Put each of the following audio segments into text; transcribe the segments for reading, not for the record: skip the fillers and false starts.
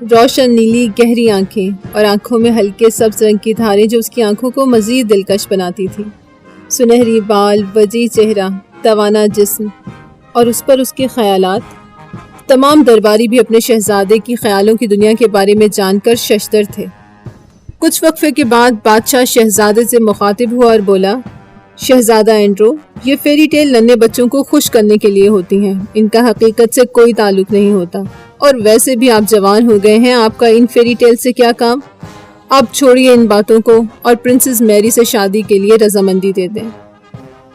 روشن نیلی گہری آنکھیں اور آنکھوں میں ہلکے سبز رنگ کی دھاریں جو اس کی آنکھوں کو مزید دلکش بناتی تھی، سنہری بال، وجیح چہرہ، توانا جسم اور اس پر اس کے خیالات۔ تمام درباری بھی اپنے شہزادے کی خیالوں کی دنیا کے بارے میں جان کر ششدر تھے۔ کچھ وقفے کے بعد بادشاہ شہزادے سے مخاطب ہوا اور بولا، شہزادہ اینڈرو، یہ فیری ٹیل ننھے بچوں کو خوش کرنے کے لیے ہوتی ہیں، ان کا حقیقت سے کوئی تعلق نہیں ہوتا، اور ویسے بھی آپ جوان ہو گئے ہیں، آپ کا ان فیری ٹیل سے کیا کام؟ آپ چھوڑیے ان باتوں کو اور پرنسس میری سے شادی کے لیے رضامندی دے دیں۔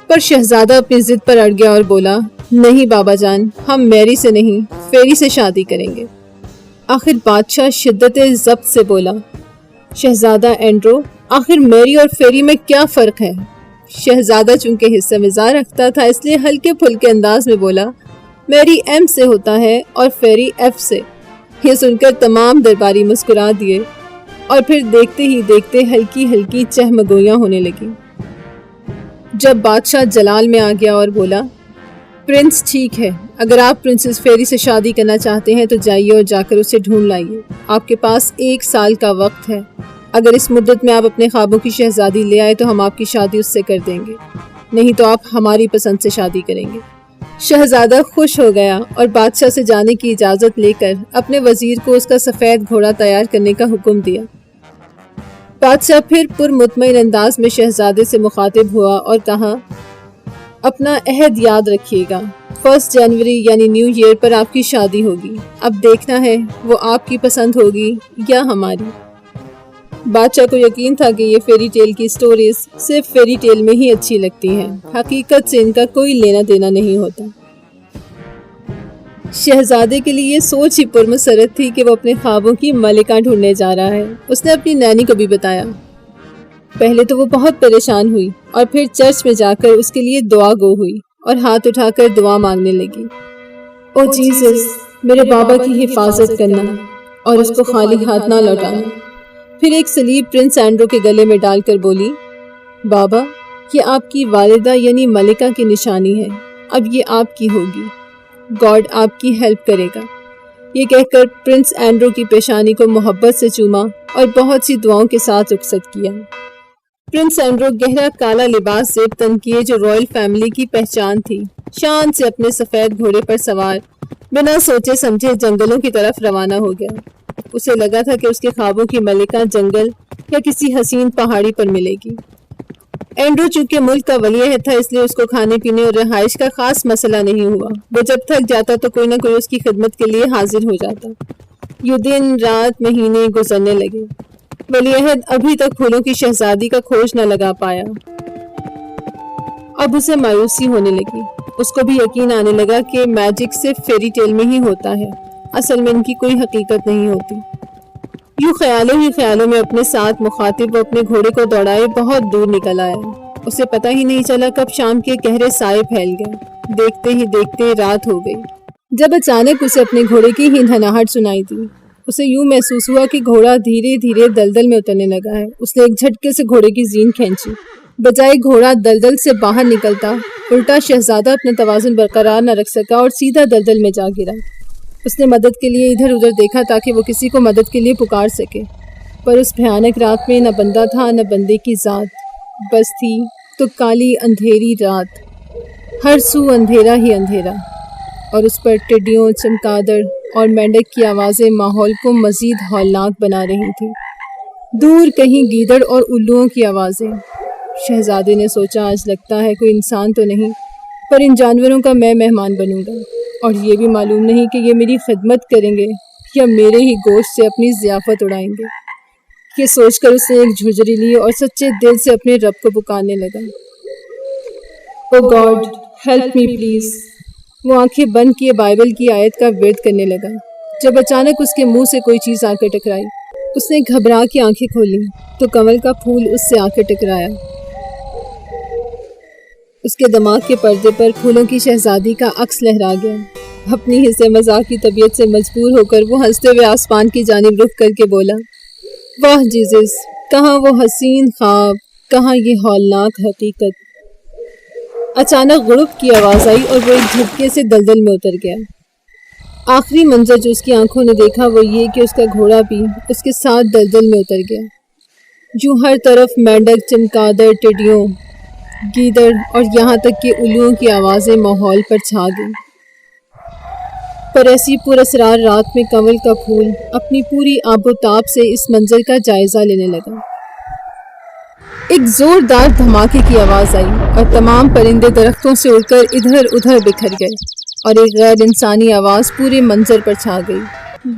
پر شہزادہ اپنی ضد پر اڑ گیا اور بولا، نہیں بابا جان، ہم میری سے نہیں، فیری سے شادی کریں گے۔ آخر بادشاہ شدت ضبط سے بولا، شہزادہ اینڈرو، آخر میری اور فیری میں کیا فرق ہے؟ شہزادہ چونکہ حصہ مزاح رکھتا تھا اس لیے ہلکے پھلکے انداز میں بولا، میری ایم سے ہوتا ہے اور فیری ایف سے۔ یہ سن کر تمام درباری مسکرا دیے اور پھر دیکھتے ہی دیکھتے ہلکی ہلکی چہمگوئیاں ہونے لگی۔ جب بادشاہ جلال میں آ گیا اور بولا، پرنس ٹھیک ہے، اگر آپ پرنسس فیری سے شادی کرنا چاہتے ہیں تو جائیے اور جا کر اسے ڈھونڈ لائیے، آپ کے پاس 1 سال کا وقت ہے، اگر اس مدت میں آپ اپنے خوابوں کی شہزادی لے آئے تو ہم آپ کی شادی اس سے کر دیں گے، نہیں تو آپ ہماری پسند سے شادی کریں گے۔ شہزادہ خوش ہو گیا اور بادشاہ سے جانے کی اجازت لے کر اپنے وزیر کو اس کا سفید گھوڑا تیار کرنے کا حکم دیا۔ بادشاہ پھر پرمطمئن انداز میں شہزادے سے مخاطب ہوا اور کہا، اپنا عہد یاد رکھیے گا، 1 جنوری یعنی نیو ایئر پر آپ کی شادی ہوگی، اب دیکھنا ہے وہ آپ کی پسند ہوگی یا ہماری۔ بادشاہ کو یقین تھا کہ یہ فیری ٹیل کی سٹوریز صرف فیری ٹیل میں ہی اچھی لگتی ہیں، حقیقت سے ان کا کوئی لینا دینا نہیں ہوتا۔ شہزادے کے لیے یہ سوچ ہی پرمسرت تھی کہ وہ اپنے خوابوں کی ملکہ ڈھونڈنے جا رہا ہے۔ اس نے اپنی نانی کو بھی بتایا۔ پہلے تو وہ بہت پریشان ہوئی اور پھر چرچ میں جا کر اس کے لیے دعا گو ہوئی اور ہاتھ اٹھا کر دعا مانگنے لگی، او جیسس، میرے بابا کی حفاظت کرنا اور اس کو خالی ہاتھ نہ لوٹانا۔ پھر ایک سلیب پرنس اینڈرو کے گلے میں ڈال کر بولی، بابا، یہ آپ کی والدہ یعنی ملکہ کی نشانی ہے، اب یہ آپ کی ہوگی، گاڈ آپ کی ہیلپ کرے گا۔ یہ کہہ کر پرنس اینڈرو کی پیشانی کو محبت سے چوما اور بہت سی دعاؤں کے ساتھ رخصت کیا۔ پرنس اینڈرو گہرا کالا لباس زیب تن کیے جو رائل فیملی کی پہچان تھی، شان سے اپنے سفید گھوڑے پر سوار بنا سوچے سمجھے جنگلوں کی طرف روانہ ہو گیا۔ اسے لگا تھا کہ اس کے خوابوں کی ملکہ جنگل یا کسی حسین پہاڑی پر ملے گی۔ اینڈرو چونکہ ملک کا ولی عہد تھا اس لیے اس کو کھانے پینے اور رہائش کا خاص مسئلہ نہیں ہوا۔ وہ جب تھک جاتا تو کوئی نہ کوئی اس کی خدمت کے لیے حاضر ہو جاتا۔ یہ دن رات مہینے گزرنے لگے، ولی عہد ابھی تک پھولوں کی شہزادی کا کھوج نہ لگا پایا۔ اب اسے مایوسی ہونے لگی، اس کو بھی یقین آنے لگا کہ میجک صرف فیری ٹیل میں ہی ہوتا ہے، اصل میں ان کی کوئی حقیقت نہیں ہوتی۔ یوں خیالوں ہی خیالوں میں اپنے ساتھ مخاطب وہ اپنے گھوڑے کو دوڑائے بہت دور نکل آیا۔ اسے پتہ ہی نہیں چلا کب شام کے گہرے سائے پھیل گئے، دیکھتے ہی دیکھتے رات ہو گئی۔ جب اچانک اسے اپنے گھوڑے کی ہنہناہٹ سنائی دی، اسے یوں محسوس ہوا کہ گھوڑا دھیرے دھیرے دلدل میں اترنے لگا ہے۔ اس نے ایک جھٹکے سے گھوڑے کی زین کھینچی، بجائے گھوڑا دلدل سے باہر نکلتا، الٹا شہزادہ اپنا توازن برقرار نہ رکھ سکا اور سیدھا دلدل میں جا گرا۔ اس نے مدد کے لیے ادھر ادھر دیکھا تاکہ وہ کسی کو مدد کے لیے پکار سکے، پر اس بھیانک رات میں نہ بندہ تھا نہ بندے کی ذات، بس تھی تو کالی اندھیری رات، ہر سو اندھیرا ہی اندھیرا، اور اس پر ٹڈیوں، چمگادڑ اور مینڈک کی آوازیں ماحول کو مزید ہولناک بنا رہی تھیں۔ دور کہیں گیدڑ اور الوؤں کی آوازیں۔ شہزادے نے سوچا، آج لگتا ہے کوئی انسان تو نہیں، پر ان جانوروں کا میں مہمان بنوں گا، اور یہ بھی معلوم نہیں کہ یہ میری خدمت کریں گے یا میرے ہی گوشت سے اپنی ضیافت اڑائیں گے۔ یہ سوچ کر اس نے ایک جھجری لی اور سچے دل سے اپنے رب کو پکارنے لگا، او گاڈ ہیلپ می پلیز۔ وہ آنکھیں بند کیے بائبل کی آیت کا ورد کرنے لگا، جب اچانک اس کے منہ سے کوئی چیز آ کر ٹکرائی۔ اس نے گھبرا کے آنکھیں کھولیں تو کنول کا پھول اس سے آ کر ٹکرایا۔ اس کے دماغ کے پردے پر پھولوں کی شہزادی کا عکس لہرا گیا۔ اپنی حصے مذاق کی طبیعت سے مجبور ہو کر وہ ہنستے ہوئے آسمان کی جانب رخ کر کے بولا، واہ جیزس، کہاں وہ حسین خواب، کہاں یہ ہولناک حقیقت۔ اچانک غڑپ کی آواز آئی اور وہ ایک جھٹکے سے دلدل میں اتر گیا۔ آخری منظر جو اس کی آنکھوں نے دیکھا وہ یہ کہ اس کا گھوڑا بھی اس کے ساتھ دلدل میں اتر گیا. جو ہر طرف مینڈک، چمگادڑ، ٹڈیوں، گیدڑ اور یہاں تک کہ الوؤں کی آوازیں ماحول پر چھا گئیں. پر ایسی پراسرار رات میں کنول کا پھول اپنی پوری آب و تاب سے اس منظر کا جائزہ لینے لگا. ایک زوردار دھماکے کی آواز آئی اور تمام پرندے درختوں سے اڑ کر ادھر ادھر بکھر گئے اور ایک غیر انسانی آواز پورے منظر پر چھا گئی.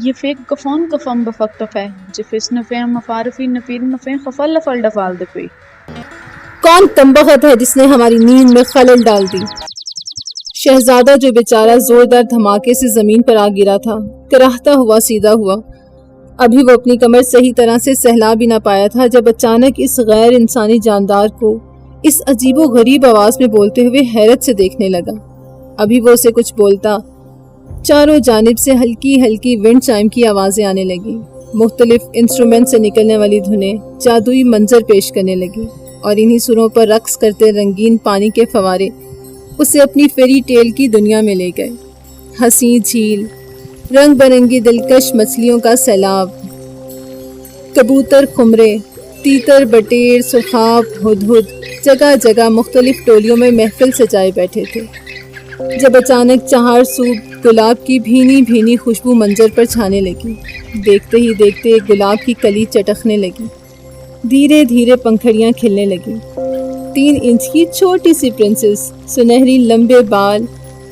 يفيك كفون كفون بفكتفه جفس نفين مفارفي نفيد نفين خفل لفل دفال دفي. کون تنبغت ہے جس نے ہماری نیند میں خلل ڈال دی؟ شہزادہ جو بیچارہ زوردار دھماکے سے زمین پر آ گرا تھا کراہتا ہوا سیدھا ہوا. ابھی وہ اپنی کمر صحیح طرح سے سہلا بھی نہ پایا تھا جب اچانک اس غیر انسانی جاندار کو اس عجیب و غریب آواز میں بولتے ہوئے حیرت سے دیکھنے لگا. ابھی وہ اسے کچھ بولتا، چاروں جانب سے ہلکی ہلکی ونڈ چائم کی آوازیں آنے لگی. مختلف انسٹرومنٹ سے نکلنے والی دھنیں جادوئی منظر پیش کرنے لگی اور انہی سروں پر رقص کرتے رنگین پانی کے فوارے اسے اپنی فیری ٹیل کی دنیا میں لے گئے. ہنسی جھیل، رنگ برنگی دلکش مچھلیوں کا سیلاب، کبوتر خمرے، تیتر بٹیر، سرخاب، ہدہد جگہ جگہ مختلف ٹولیوں میں محفل سجائے بیٹھے تھے. جب اچانک چہار سوب گلاب کی بھینی بھینی خوشبو منظر پر چھانے لگی. دیکھتے ہی دیکھتے گلاب کی کلی چٹکنے لگی، دھیرے دھیرے پنکھڑیاں کھلنے لگی. 3 انچ کی چھوٹی سی پرنسس، سنہری لمبے بال،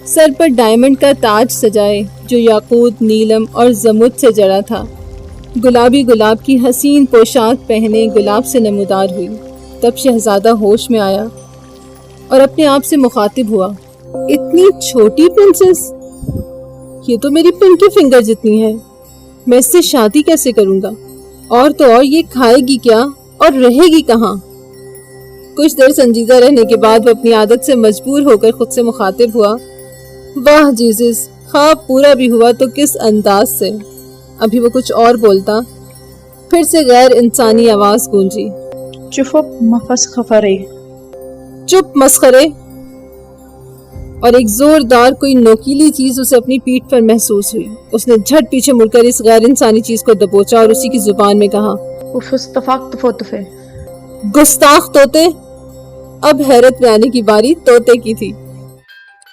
سر پر ڈائمنڈ کا تاج سجائے جو یاقوت، نیلم اور زمرد سے جڑا تھا، گلابی گلاب کی حسین پوشاک پہنے گلاب سے نمودار ہوئی. تب شہزادہ ہوش میں آیا اور اپنے آپ سے مخاطب ہوا، اتنی چھوٹی پرنسس، یہ تو میری پنکی فنگر جتنی ہے، میں اس سے شادی کیسے کروں گا؟ اور تو اور یہ کھائے گی کیا اور رہے گی کہاں؟ کچھ دیر سنجیدہ رہنے کے بعد وہ اپنی عادت سے مجبور ہو کر خود سے مخاطب ہوا، واہ جیزس، خواب پورا بھی ہوا تو کس انداز سے. ابھی وہ کچھ اور بولتا، پھر سے غیر انسانی آواز گونجی، چپ مفس خفرے. چپ مسخرے. اور ایک زوردار کوئی نوکیلی چیز اسے اپنی پیٹھ پر محسوس ہوئی. اس نے جھٹ پیچھے مڑ کر اس غیر انسانی چیز کو دبوچا اور اسی کی زبان میں کہا، گستاخ طوطے. اب حیرت میں آنے کی باری طوطے کی تھی.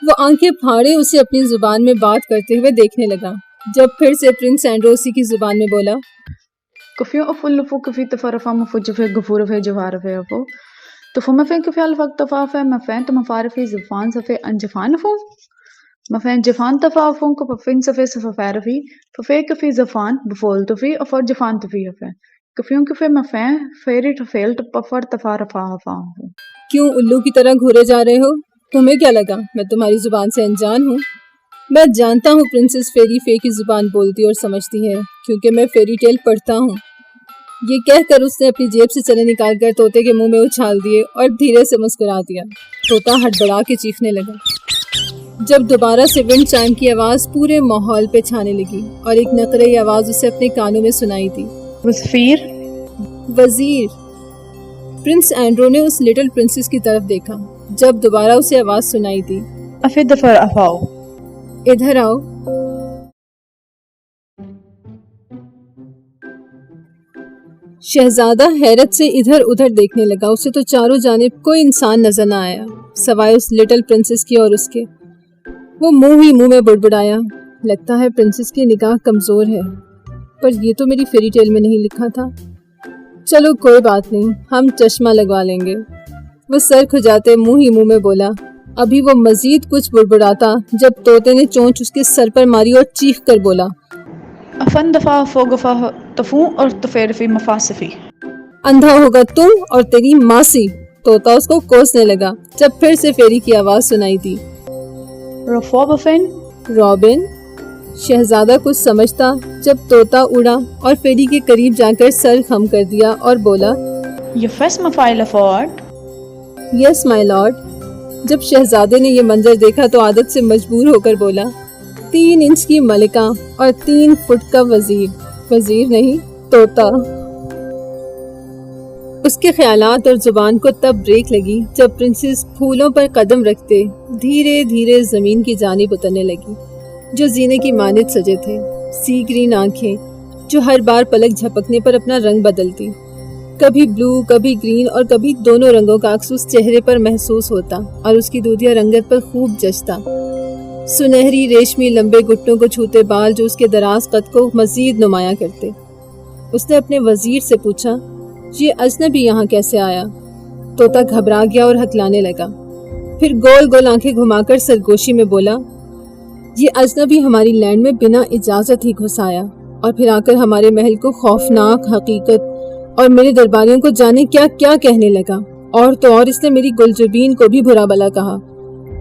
وہ آنکھیں پھاڑے اسے اپنی زبان میں بات کرتے ہوئے دیکھنے لگا. جب پھر سے پرنس اینڈرو اسی کی زبان میں بولا، كفيو أفلفو كفي تفرفا مفجفه غفورفه جوارفه أفو تفهم فين كفي الفق تفافه مفين تمفارفي زفان سفي أنجفان فو مفين جفان تفافون كفين سفي سفافارفي ففي كفي زفان بفول تفي أفر جفان تفي أفه كفيون كفي مفين فيري تفيل تبفر تفارفا أفاهو. کیوں الو کی طرح گھورے جا رہے ہو؟ تمہیں کیا لگا میں تمہاری زبان سے انجان ہوں؟ میں جانتا ہوں پرنسس فیری فے کی زبان بولتی اور سمجھتی ہے کیونکہ میں فیری ٹیل پڑھتا ہوں. یہ کہہ کر اس نے اپنی جیب سے چنے نکال کر طوطے کے منہ میں اچھال دیے اور دھیرے سے مسکرا دیا. طوطا ہڑبڑا کے چیخنے لگا. جب دوبارہ سے ونڈ چائم کی آواز پورے ماحول پہ چھانے لگی اور ایک نقرئی آواز اسے اپنے کانوں میں سنائی دی، وزیر. پرنس اینڈرو نے اس لٹل پرنسس کی طرف دیکھا. جب دوبارہ اسے آواز سنائی دی، ادھر آؤ. شہزادہ حیرت سے ادھر ادھر دیکھنے لگا. اسے تو چاروں جانب کوئی انسان نظر نہ آیا سوائے اس لٹل پرنسس کی اور اس کے. وہ منہ ہی منہ میں بڑبڑایا، لگتا ہے پرنسس کی نگاہ کمزور ہے، پر یہ تو میری فیری ٹیل میں نہیں لکھا تھا. چلو کوئی بات نہیں، ہم چشمہ لگوا لیں گے. وہ سر کھجاتے منہ ہی منہ میں بولا. ابھی وہ مزید کچھ بڑبڑاتا جب طوطے نے چونچ اس کے سر پر ماری اور چیخ کر بولا، افن دفا فوگفا تفو اور تفیرفی مفاسفی. اندھا ہوگا تم اور تیری ماسی. طوطا اس کو کوسنے لگا. جب پھر سے فیری کی آواز سنائی دی، رفوبفن رابن. شہزادہ کچھ سمجھتا جب طوطا اڑا اور فیری کے قریب جا کر سر خم کر دیا اور بولا، یفس مفائل فورڈ. یس مائی لارڈ. جب شہزادے نے یہ منظر دیکھا تو عادت سے مجبور ہو کر بولا، 3 انچ کی ملکہ اور 3 فٹ کا وزیر. وزیر نہیں، طوطا. اس کے خیالات اور زبان کو تب بریک لگی جب پرنسس پھولوں پر قدم رکھتے دھیرے دھیرے زمین کی جانب اترنے لگی. جو زینے کی مانند سجے تھے، سی گرین آنکھیں جو ہر بار پلک جھپکنے پر اپنا رنگ بدلتی، کبھی بلو، کبھی گرین اور کبھی دونوں رنگوں کا عکس اس چہرے پر محسوس ہوتا اور اس کی دودھیا رنگت پر خوب جچتا۔ سنہری ریشمی لمبے گھٹنوں کو چھوتے بال جو اس کے دراز قد کو مزید نمایاں کرتے۔ اس نے اپنے وزیر سے پوچھا، یہ اجنبی یہاں کیسے آیا؟ طوطا گھبرا گیا اور ہکلانے لگا، پھر گول گول آنکھیں گھما کر سرگوشی میں بولا، یہ اجنبی ہماری لینڈ میں بنا اجازت ہی گھس آیا اور پھر آ کر ہمارے محل کو خوفناک حقیقت اور میرے درباریوں کو جانے کیا کیا کہنے لگا، اور تو اور اس نے میری گلجبین کو بھی برا بلا کہا۔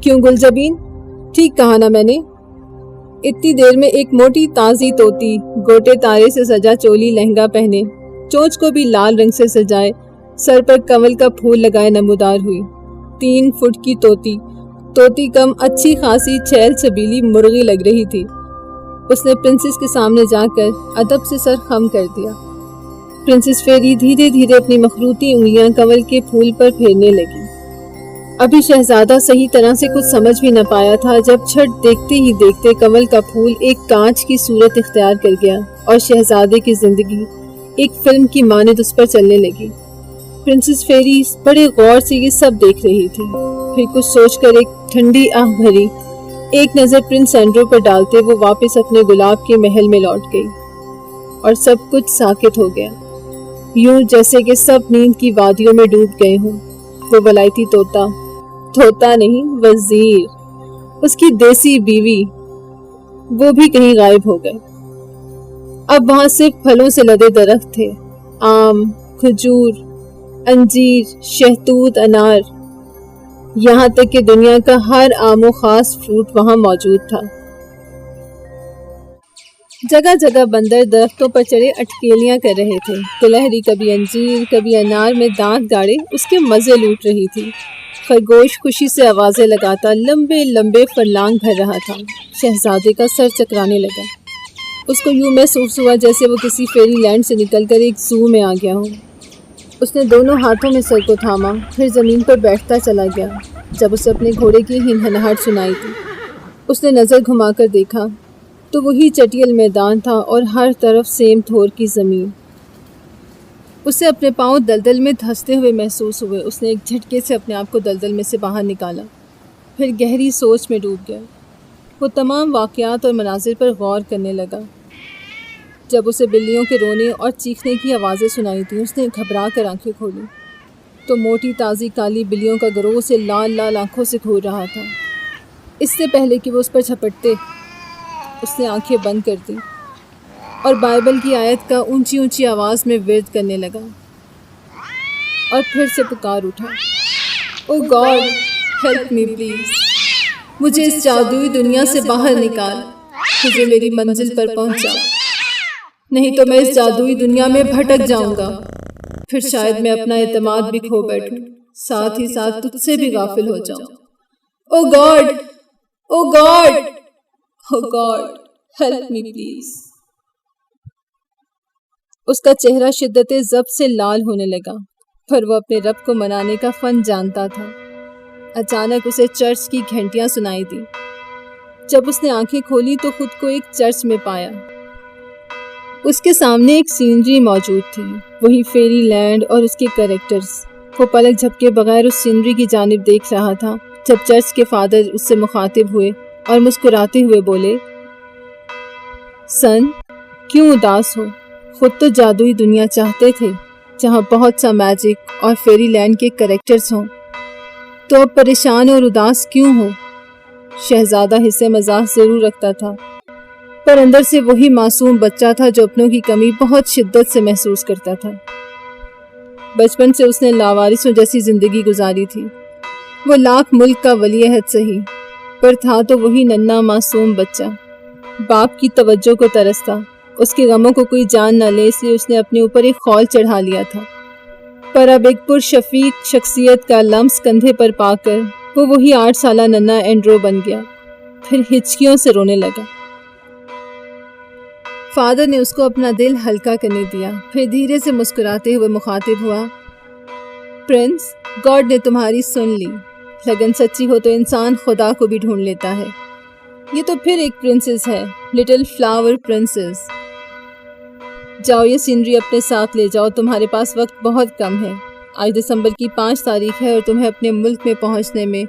کیوں گلجبین؟ ٹھیک کہا نا میں نے؟ اتنی دیر میں ایک موٹی تازی طوطی گوٹے تارے سے سجا چولی لہنگا پہنے، چونچ کو بھی لال رنگ سے سجائے، سر پر کنول کا پھول لگائے نمودار ہوئی۔ 3 فٹ کی طوطی کم اچھی خاصی چھیل چھبیلی مرغی لگ رہی تھی۔ اس نے پرنسس کے سامنے جا کر ادب سے سر خم کر دیا۔ پرنسس فیری دھیرے دھیرے اپنی مخروطی انگلیاں کنول کے پھول پر پھیرنے لگی۔ ابھی شہزادہ صحیح طرح سے کچھ سمجھ بھی نہ پایا تھا جب چھٹ دیکھتے ہی دیکھتے کنول کا پھول ایک کانچ کی صورت اختیار کر گیا اور شہزادے کی زندگی ایک فلم کی مانند اس پر چلنے لگی۔ پرنسس فیری بڑے غور سے یہ سب دیکھ رہی تھی، پھر کچھ سوچ کر ایک ٹھنڈی آہ بھری، ایک نظر پرنس اینڈرو پر ڈالتے وہ واپس اپنے گلاب کے محل میں لوٹ گئی اور سب کچھ ساکت ہو گیا، یوں جیسے کہ سب نیند کی وادیوں میں ڈوب گئے ہوں۔ وہ ولایتی طوطا نہیں، وزیر، اس کی دیسی بیوی، وہ بھی کہیں غائب ہو گئے۔ اب وہاں صرف پھلوں سے لدے درخت تھے، آم، کھجور، انجیر، شہتوت، انار، یہاں تک کہ دنیا کا ہر عام و خاص فروٹ وہاں موجود تھا۔ جگہ جگہ بندر درختوں پر چڑھے اٹکیلیاں کر رہے تھے، گلہری کبھی انجیر کبھی انار میں دانت گاڑے اس کے مزے لوٹ رہی تھی، خرگوش خوشی سے آوازیں لگاتا لمبے لمبے فرلانگ بھر رہا تھا۔ شہزادے کا سر چکرانے لگا، اس کو یوں محسوس ہوا جیسے وہ کسی فیری لینڈ سے نکل کر ایک زو میں آ گیا ہو۔ اس نے دونوں ہاتھوں میں سر کو تھاما، پھر زمین پر بیٹھتا چلا گیا۔ جب اسے اپنے گھوڑے کی ہنہناہٹ سنائی تھی، اس نے نظر گھما کر دیکھا تو وہی چٹیل میدان تھا اور ہر طرف سیم تھور کی زمین۔ اسے اپنے پاؤں دلدل میں دھنستے ہوئے محسوس ہوئے۔ اس نے ایک جھٹکے سے اپنے آپ کو دلدل میں سے باہر نکالا، پھر گہری سوچ میں ڈوب گیا۔ وہ تمام واقعات اور مناظر پر غور کرنے لگا۔ جب اسے بلیوں کے رونے اور چیخنے کی آوازیں سنائی تھیں، اس نے گھبرا کر آنکھیں کھولی تو موٹی تازی کالی بلیوں کا گروہ اسے لال لال آنکھوں سے گھور رہا تھا۔ اس سے پہلے کہ وہ اس پر جھپٹتے، اس نے آنکھیں بند کر دی اور بائبل کی آیت کا اونچی اونچی آواز میں ورد کرنے لگا، اور پھر سے پکار اٹھا، او گاڈ ہیلپ می پلیز، مجھے اس جادوئی دنیا سے باہر نکال، مجھے میری منزل پر پہنچا، نہیں تو میں اس جادوئی دنیا میں بھٹک جاؤں گا، پھر شاید میں اپنا اعتماد بھی کھو بیٹھوں، ساتھ ہی ساتھ تجھ سے بھی غافل ہو جاؤں۔ Oh God, oh God, oh God help me please. اس کا چہرہ شدت ضبط سے لال ہونے لگا، پر وہ اپنے رب کو منانے کا فن جانتا تھا۔ اچانک اسے چرچ کی گھنٹیاں سنائی دی۔ جب اس نے آنکھیں کھولی تو خود کو ایک چرچ میں پایا۔ اس کے سامنے ایک سینری موجود تھی، وہی فیری لینڈ اور اس کے کریکٹرز۔ وہ پلک جھپکے بغیر اس سینری کی جانب دیکھ رہا تھا جب چرچ کے فادر اس سے مخاطب ہوئے اور مسکراتے ہوئے بولے، سن، کیوں اداس ہو؟ خود تو جادوئی دنیا چاہتے تھے جہاں بہت سا میجک اور فیری لینڈ کے کریکٹرز ہوں، تو اب پریشان اور اداس کیوں ہو؟ شہزادہ حصے مزاح ضرور رکھتا تھا، پر اندر سے وہی معصوم بچہ تھا جو اپنوں کی کمی بہت شدت سے محسوس کرتا تھا۔ بچپن سے اس نے لاوارثوں جیسی زندگی گزاری تھی۔ وہ لاکھ ملک کا ولی عہد سہی، پر تھا تو وہی ننھا معصوم بچہ، باپ کی توجہ کو ترستا، اس کے غموں کو کوئی جان نہ لے، اس لیے اس نے اپنے اوپر ایک خول چڑھا لیا تھا۔ پر اب ایک پرشفیق شخصیت کا لمس کندھے پر پا کر وہ وہی 8 سالہ ننھا اینڈرو بن گیا، پھر ہچکیوں سے رونے لگا۔ فادر نے اس کو اپنا دل ہلکا کرنے دیا، پھر دھیرے سے مسکراتے ہوئے مخاطب ہوا، پرنس، گاڈ نے تمہاری سن لی، لگن سچی ہو تو انسان خدا کو بھی ڈھونڈ لیتا ہے۔ یہ تو پھر ایک پرنسس ہے، لٹل فلاور پرنسس۔ جاؤ یہ سینری اپنے ساتھ لے جاؤ، تمہارے پاس وقت بہت کم ہے۔ آج دسمبر کی 5 تاریخ ہے اور تمہیں اپنے ملک میں پہنچنے میں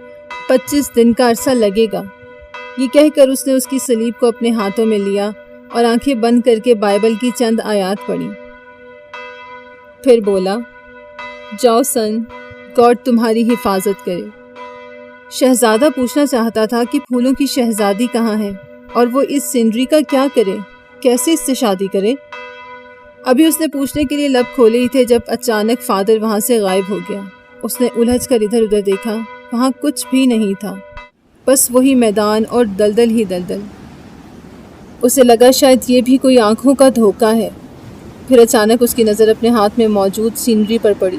25 دن کا عرصہ لگے گا۔ یہ کہہ کر اس نے اس کی سلیب کو اپنے ہاتھوں میں لیا اور آنکھیں بند کر کے بائبل کی چند آیات پڑھی۔ پھر بولا، جاؤ سن، گاڈ تمہاری حفاظت کرے۔ شہزادہ پوچھنا چاہتا تھا کہ پھولوں کی شہزادی کہاں ہے اور وہ اس سینری کا کیا کرے، کیسے اس سے شادی کرے۔ ابھی اس نے پوچھنے کے لیے لب کھولے ہی تھے جب اچانک فادر وہاں سے غائب ہو گیا۔ اس نے الجھ کر ادھر ادھر دیکھا، وہاں کچھ بھی نہیں تھا، بس وہی میدان اور دلدل ہی دلدل۔ اسے لگا شاید یہ بھی کوئی آنکھوں کا دھوکہ ہے۔ پھر اچانک اس کی نظر اپنے ہاتھ میں موجود سینری پر پڑی۔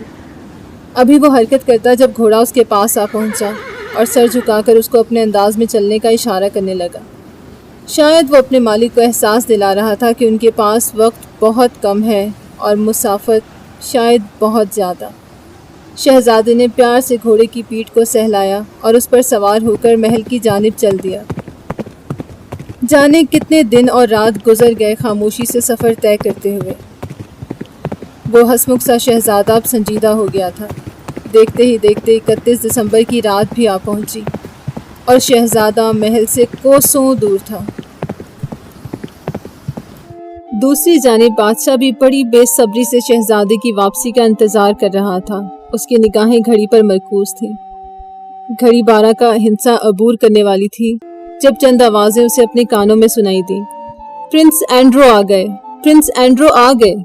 ابھی وہ حرکت کرتا جب گھوڑا اس کے پاس آ پہنچا اور سر جھکا کر اس کو اپنے انداز میں چلنے کا اشارہ کرنے لگا۔ شاید وہ اپنے مالک کو احساس دلا رہا تھا کہ ان کے پاس وقت بہت کم ہے اور مسافت شاید بہت زیادہ۔ شہزادے نے پیار سے گھوڑے کی پیٹھ کو سہلایا اور اس پر سوار ہو کر محل کی جانب چل دیا۔ جانے کتنے دن اور رات گزر گئے خاموشی سے سفر طے کرتے ہوئے۔ وہ ہسمکھ سا شہزادہ اب سنجیدہ ہو گیا تھا۔ دیکھتے ہی دیکھتے 31 دسمبر کی رات بھی آ پہنچی اور شہزادہ محل سے کوسوں دور تھا۔ دوسری جانب بادشاہ بھی بڑی بے صبری سے شہزادے کی واپسی کا انتظار کر رہا تھا۔ اس کی نگاہیں گھڑی پر مرکوز تھیں۔ گھڑی 12 کا ہنسا عبور کرنے والی تھی جب چند آوازیں اسے اپنے کانوں میں سنائی دیں۔ پرنس اینڈرو آ گئے، پرنس اینڈرو آ گئے۔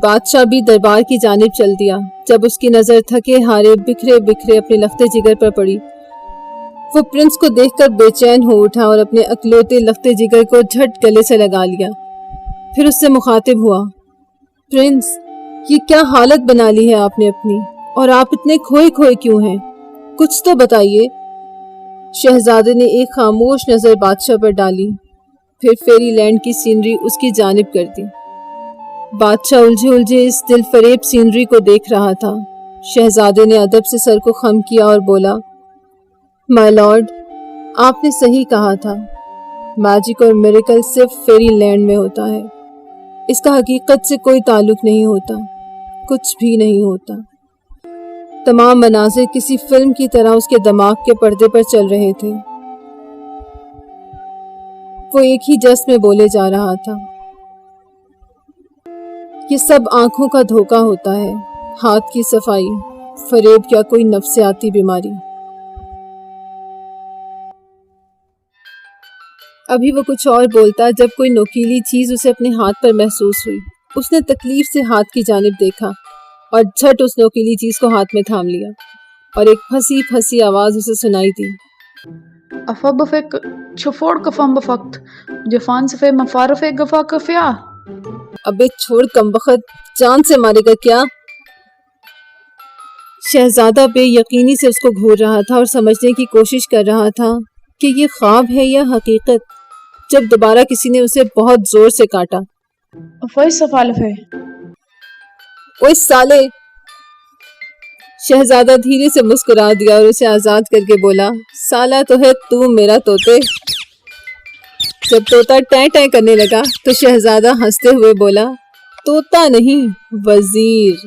بادشاہ بھی دربار کی جانب چل دیا جب اس کی نظر تھکے ہارے بکھرے بکھرے اپنے لختے جگر پر پڑی۔ وہ پرنس کو دیکھ کر بے چین ہو اٹھا اور اپنے اکلوتے لختے جگر کو جھٹ گلے سے لگا لیا۔ پھر اس سے مخاطب ہوا، پرنس، یہ کیا حالت بنا لی ہے آپ نے اپنی، اور آپ اتنے کھوئے کھوئے کیوں ہیں؟ کچھ تو بتائیے۔ شہزادے نے ایک خاموش نظر بادشاہ پر ڈالی، پھر فیری لینڈ کی سینری اس کی جانب کر دی۔ بادشاہ الجھے الجھے اس دل فریب سینری کو دیکھ رہا تھا۔ شہزادے نے ادب سے سر کو خم کیا اور بولا، مائی لارڈ، آپ نے صحیح کہا تھا، میجک اور میریکل صرف فیری لینڈ میں ہوتا ہے، اس کا حقیقت سے کوئی تعلق نہیں ہوتا، کچھ بھی نہیں ہوتا۔ تمام مناظر کسی فلم کی طرح اس کے دماغ کے پردے پر چل رہے تھے۔ وہ ایک ہی جس میں بولے جا رہا تھا، یہ سب آنکھوں کا دھوکہ ہوتا ہے، ہاتھ کی صفائی، فریب کیا کوئی نفسیاتی بیماری۔ ابھی وہ کچھ اور بولتا جب کوئی نوکیلی چیز اسے اپنے ہاتھ پر محسوس ہوئی۔ اس نے تکلیف سے ہاتھ کی جانب دیکھا اور جھٹ اس نوکیلی چیز کو ہاتھ میں تھام لیا، اور ایک پھنسی پھنسی آواز اسے سنائی دی، افا بفک چھفوڑ کفم بفقت جفان صفے مفارف گفا کفیا۔ ابے چھوڑ کمبخت، جان سے مارے گا کیا؟ شہزادہ بے یقینی سے اس کو گھور رہا تھا اور سمجھنے کی کوشش کر رہا تھا کہ یہ خواب ہے یا حقیقت، جب دوبارہ کسی نے اسے بہت زور سے کاٹا۔ افائی سفالف ہے۔ اوے سالے! شہزادہ دھیرے سے مسکرا دیا اور اسے آزاد کر کے بولا، سالہ تو ہے تو میرا طوطے۔ جب طوطا ٹیں ٹیں کرنے لگا تو شہزادہ ہنستے ہوئے بولا، طوطا نہیں، وزیر۔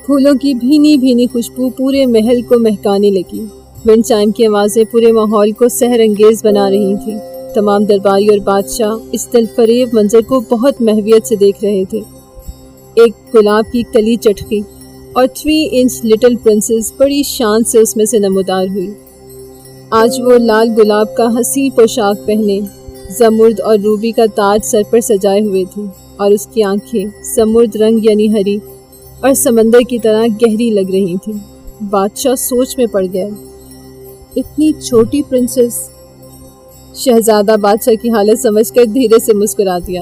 پھولوں کی بھینی بھینی خوشبو پورے محل کو مہکانے لگی۔ ونڈ چائم کی آوازیں پورے ماحول کو سحر انگیز بنا رہی تھیں۔ تمام درباری اور بادشاہ اس دل فریب منظر کو بہت محویت سے دیکھ رہے تھے۔ ایک گلاب کی کلی چٹکی اور 3 انچ لٹل پرنسس بڑی شان سے اس میں سے نمودار ہوئی۔ آج وہ لال گلاب کا حسین پوشاک پہنے، زمرد اور روبی کا تاج سر پر سجائے ہوئے تھی، اور اس کی آنکھیں زمرد رنگ یعنی ہری اور سمندر کی طرح گہری لگ رہی تھیں۔ بادشاہ سوچ میں پڑ گیا، اتنی چھوٹی پرنسس؟ شہزادہ بادشاہ کی حالت سمجھ کر دھیرے سے مسکرا دیا۔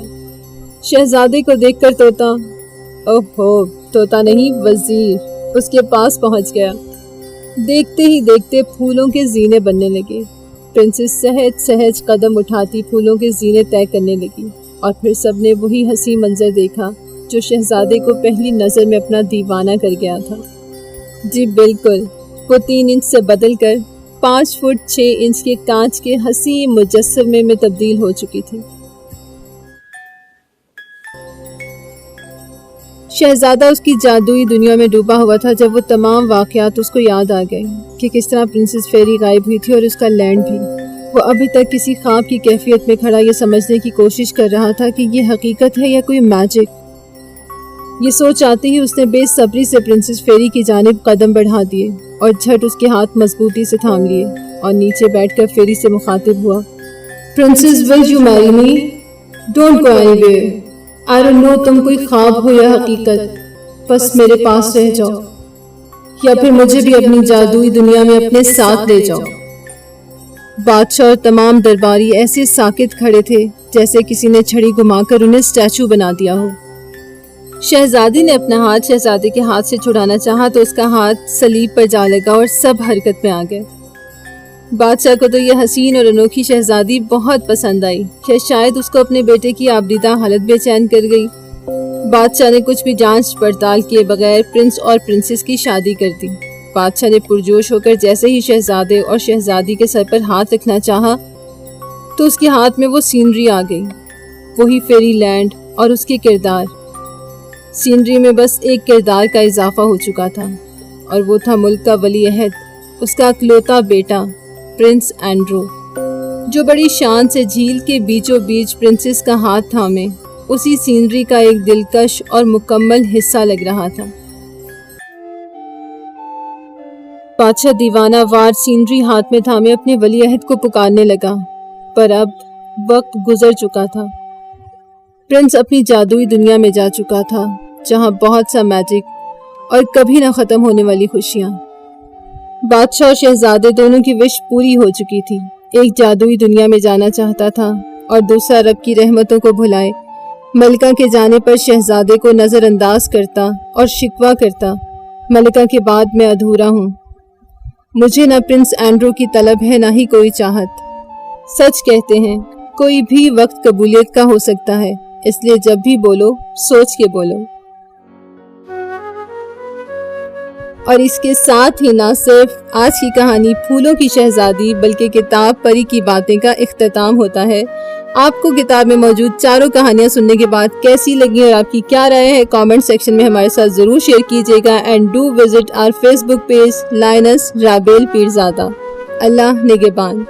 شہزادے کو دیکھ کر طوطا، اوہو، طوطا نہیں وزیر، اس کے پاس پہنچ گیا۔ دیکھتے ہی دیکھتے پھولوں کے زینے بننے لگے۔ پرنسس سہج سہج قدم اٹھاتی پھولوں کے زینے طے کرنے لگی، اور پھر سب نے وہی حسین منظر دیکھا جو شہزادے کو پہلی نظر میں اپنا دیوانہ کر گیا تھا۔ جی بالکل، وہ 3 انچ سے بدل کر 5 فٹ 6 انچ کے کانچ کے حسین مجسمے میں تبدیل ہو چکی تھی۔ شہزادہ اس کی جادوئی دنیا میں ڈوبا ہوا تھا جب وہ تمام واقعات اس کو یاد آ گئے کہ کس طرح پرنسس فیری غائب ہوئی تھی اور اس کا لینڈ بھی۔ وہ ابھی تک کسی خواب کی کیفیت میں کھڑا یہ سمجھنے کی کوشش کر رہا تھا کہ یہ حقیقت ہے یا کوئی میجک۔ یہ سوچ آتے ہی اس نے بے صبری سے پرنسس فیری کی جانب قدم بڑھا دیے اور جھٹ اس کے ہاتھ مضبوطی سے تھام لیے اور نیچے بیٹھ کر فیری سے مخاطب ہوا۔ Princess will you marry me? Don't go anywhere. I don't know تم کوئی خواب ہو یا حقیقت، بس میرے پاس رہ جاؤ یا پھر مجھے بھی اپنی جادوئی دنیا میں اپنے ساتھ لے جاؤ۔ بادشاہ اور تمام درباری ایسے ساکت کھڑے تھے جیسے کسی نے چھڑی گھما کر انہیں اسٹیچو بنا دیا ہو۔ شہزادی نے اپنا ہاتھ شہزادے کے ہاتھ سے چھڑانا چاہا تو اس کا ہاتھ سلیب پر جا لگا اور سب حرکت میں آ گئے۔ بادشاہ کو تو یہ حسین اور انوکھی شہزادی بہت پسند آئی کہ شاید اس کو اپنے بیٹے کی آبدیدہ حالت بے چین کر گئی۔ بادشاہ نے کچھ بھی جانچ پڑتال کیے بغیر پرنس اور پرنسس کی شادی کر دی۔ بادشاہ نے پرجوش ہو کر جیسے ہی شہزادے اور شہزادی کے سر پر ہاتھ رکھنا چاہا تو اس کے ہاتھ میں وہ سینری آ گئی، وہی فیری لینڈ اور اس کے کردار۔ سینری میں بس ایک کردار کا اضافہ ہو چکا تھا اور وہ تھا ملک کا ولی عہد، اس کا اکلوتا بیٹا پرنس اینڈرو، جو بڑی شان سے جھیل کے بیچوں بیچ پرنسس کا ہاتھ تھامے اسی سینری کا ایک دلکش اور مکمل حصہ لگ رہا تھا۔ بادشاہ دیوانہ وار سینری ہاتھ میں تھامے اپنے ولی عہد کو پکارنے لگا، پر اب وقت گزر چکا تھا۔ پرنس اپنی جادوئی دنیا میں جا چکا تھا جہاں بہت سا میجک اور کبھی نہ ختم ہونے والی خوشیاں۔ بادشاہ اور شہزادے دونوں کی وش پوری ہو چکی تھی۔ ایک جادوئی دنیا میں جانا چاہتا تھا اور دوسرا رب کی رحمتوں کو بھلائے ملکہ کے جانے پر شہزادے کو نظر انداز کرتا اور شکوہ کرتا، ملکہ کے بعد میں ادھورا ہوں، مجھے نہ پرنس اینڈرو کی طلب ہے نہ ہی کوئی چاہت۔ سچ کہتے ہیں کوئی بھی وقت قبولیت کا ہو سکتا ہے، اس لیے جب بھی بولو سوچ کے بولو۔ اور اس کے ساتھ ہی نہ صرف آج کی کہانی پھولوں کی شہزادی بلکہ کتاب پری کی باتیں کا اختتام ہوتا ہے۔ آپ کو کتاب میں موجود چاروں کہانیاں سننے کے بعد کیسی لگی اور آپ کی کیا رائے ہے کامنٹ سیکشن میں ہمارے ساتھ ضرور شیئر کیجیے گا and do visit our Facebook page lines Rabil Pirzada. اللہ نگہبان۔